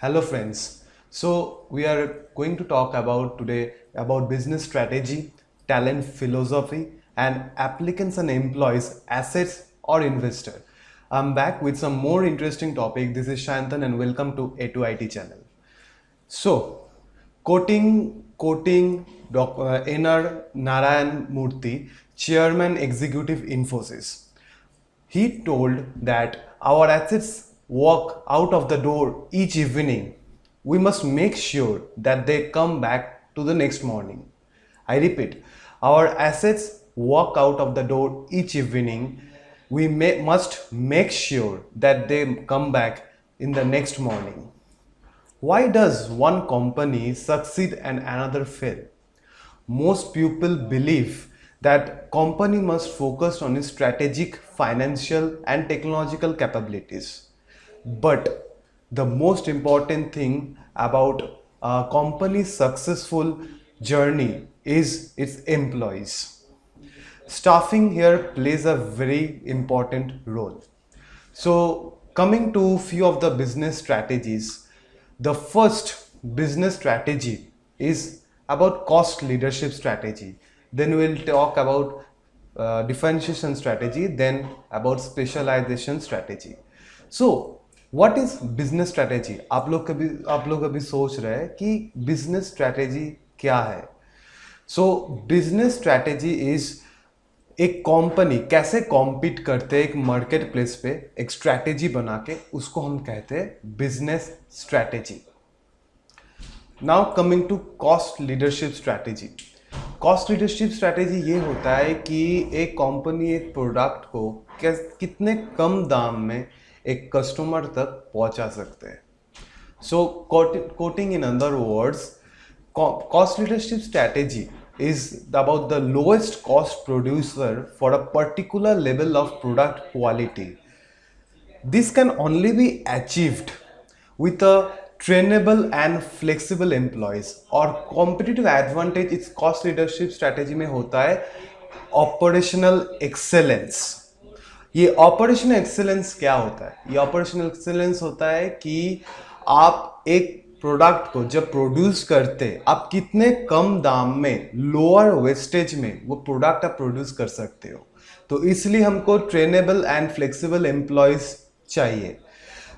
Hello friends. So we are going to talk about today about business strategy, talent philosophy and applicants and employees, assets or investor. I'm back with some more interesting topic. This is Shantan and welcome to A2IT channel. So quoting N.R. Narayan Murthy, Chairman Executive Infosys. He told that our assets walk out of the door each evening. We must make sure that they come back to the next morning. I repeat, our assets walk out of the door each evening. Must make sure that they come back in the next morning. Why does one company succeed and another fail? Most people believe that company must focus on its strategic, financial and technological capabilities. But the most important thing about a company's successful journey is its employees. Staffing here plays a very important role. So coming to few of the business strategies, the first business strategy is about cost leadership strategy. Then we'll talk about differentiation strategy, then about specialization strategy. So what is business strategy? आप लोग अभी सोच रहे हैं कि business strategy क्या है? सो business strategy is एक कंपनी कैसे कॉम्पीट करते हैं एक मार्केट प्लेस पे एक स्ट्रैटेजी बना के उसको हम कहते हैं business strategy. Now coming to cost leadership strategy. Cost leadership strategy ये होता है कि एक कंपनी एक प्रोडक्ट को कितने कम दाम में एक कस्टमर तक पहुंचा सकते हैं. So quoting in other words, cost leadership strategy is about the lowest cost producer for a particular level of product quality. This can only be achieved with a trainable and flexible employees. और competitive advantage इस cost leadership strategy में होता है operational excellence. ये operational excellence क्या होता है? ये ऑपरेशनल एक्सेलेंस होता है कि आप एक प्रोडक्ट को जब प्रोड्यूस करते आप कितने कम दाम में लोअर वेस्टेज में वो प्रोडक्ट आप प्रोड्यूस कर सकते हो. तो इसलिए हमको ट्रेनेबल एंड फ्लेक्सिबल एम्प्लॉयज चाहिए.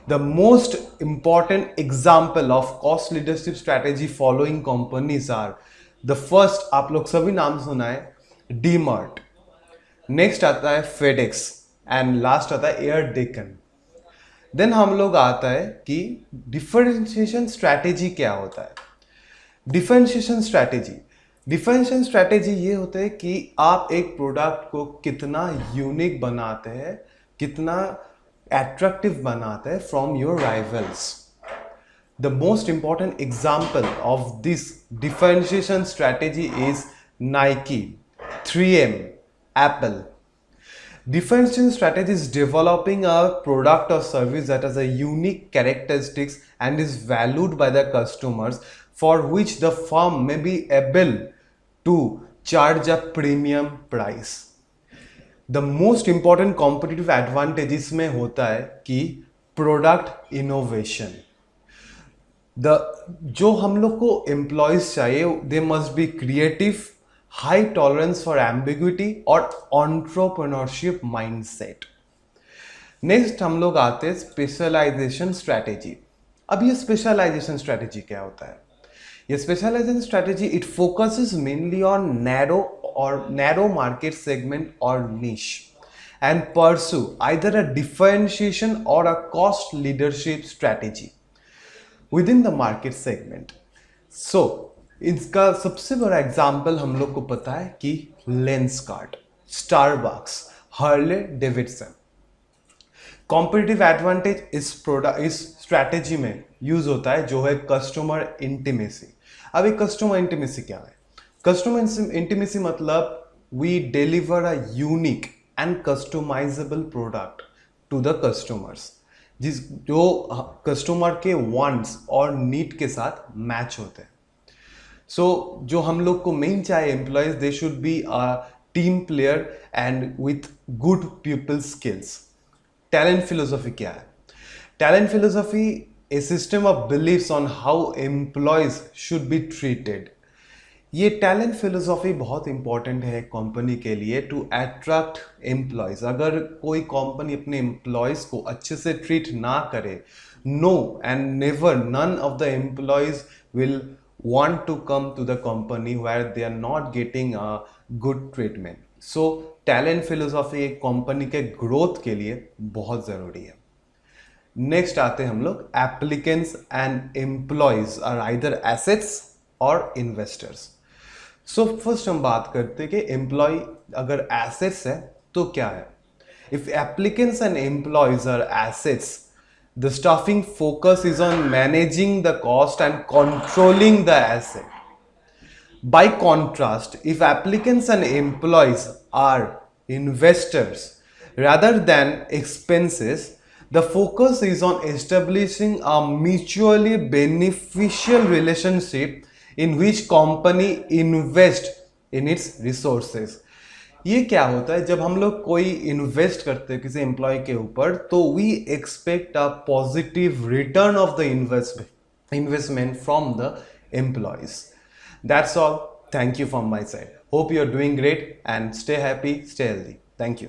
The most important example of cost leadership strategy following companies are, the first आप लोग सभी नाम सुना है, डीमार्ट. नेक्स्ट आता है फेडेक्स एंड लास्ट आता है एयर डेकन. देन हम लोग आता है कि डिफरेंशिएशन स्ट्रैटेजी क्या होता है. डिफरेंशिएशन स्ट्रैटेजी ये होता है कि आप एक प्रोडक्ट को कितना यूनिक बनाते हैं, कितना अट्रैक्टिव बनाते हैं from your rivals. The most important example of this differentiation strategy is Nike, 3M, Apple. Differentiation strategy is developing a product or service that has a unique characteristics and is valued by the customers, for which the firm may be able to charge a premium price. The most important competitive advantage इसमें होता है कि product innovation. जो हम लोग को employees चाहिए, they must be creative, high tolerance for ambiguity और entrepreneurship mindset. नेक्स्ट हम लोग आते हैं स्पेशलाइजेशन स्ट्रैटेजी. अब ये स्पेशलाइजेशन स्ट्रैटेजी क्या होता है? ये specialisation strategy it focuses mainly on narrow market segment और niche and pursue either a differentiation or a cost leadership strategy within the market segment. So इसका सबसे बड़ा एग्जाम्पल हम लोग को पता है कि Lenskart, Starbucks, Harley Davidson. Competitive advantage इस स्ट्रैटेजी में यूज होता है जो है कस्टमर इंटीमेसी. अब एक कस्टमर इंटीमेसी क्या है? कस्टमर इंटीमेसी मतलब we deliver a unique and customisable product to the customers जो कस्टमर के वांट्स और नीड के साथ मैच होते हैं. सो जो हम लोग को मेन चाहिए employees, they should be a team player and with good people skills. Talent philosophy क्या है? Talent philosophy a system of beliefs on how employees should be treated. ये टैलेंट फिलोसॉफी बहुत इंपॉर्टेंट है कंपनी के लिए to attract employees. अगर कोई company अपने एम्प्लॉयज को अच्छे से ट्रीट ना करे, no and never none of the employees will want to come to the company where they are not getting a good treatment. So talent philosophy एक company के ग्रोथ के लिए बहुत ज़रूरी है. नेक्स्ट आते हैं हम लोग, applicants and employees are either assets or investors. So first हम बात करते हैं कि एम्प्लॉय अगर एसेट्स है तो क्या है. If applicants and employees are assets, the staffing focus is on managing the cost and controlling the asset. By contrast, if applicants and employees are investors rather than expenses, the focus is on establishing a mutually beneficial relationship in which company invest in its resources. ये क्या होता है, जब हम लोग कोई invest करते हैं किसी एम्प्लॉय के ऊपर, तो we expect a positive return of the investment from the employees. That's all. Thank you from my side. Hope you are doing great and stay happy, stay healthy. Thank you.